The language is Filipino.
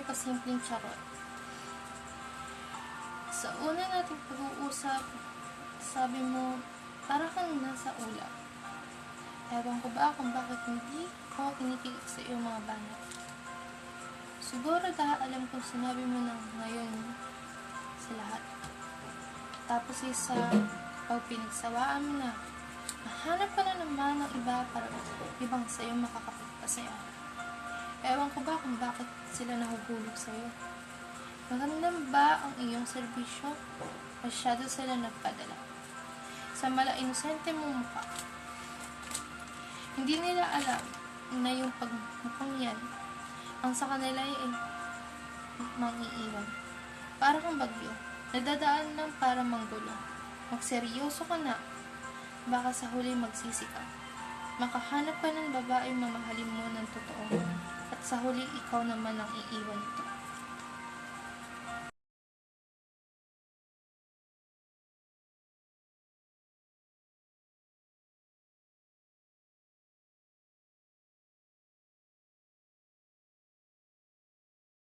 pasimpleng charot. Sa una nating pag-uusap, sabi mo, para kang nasa ulap. Ewan ko ba kung bakit hindi ko kinikilig sa iyong mga banat. Siguro dahil alam kong sinabi mo na ngayon sa lahat. Tapos sa pagpinagsawaan mo na, mahanap ka na naman ng iba para ibang sa'yo makakapagpasaya. Ewan ko ba kung bakit sila nahuhulog sa'yo. Maganda ba ang iyong serbisyo? Masyado sila nagpadala. Sa mala-inosente mong mukha. Hindi nila alam na yung pagmukhang yan ang sa kanila ay mangiiwan. Para kang bagyo, nadadaan lang para manggulo. Magseryoso ka na, baka sa huli magsisi ka. Makahanap ka ng babaeng mamahalin mo ng totoo, at sa huli ikaw naman ang iiwan ito.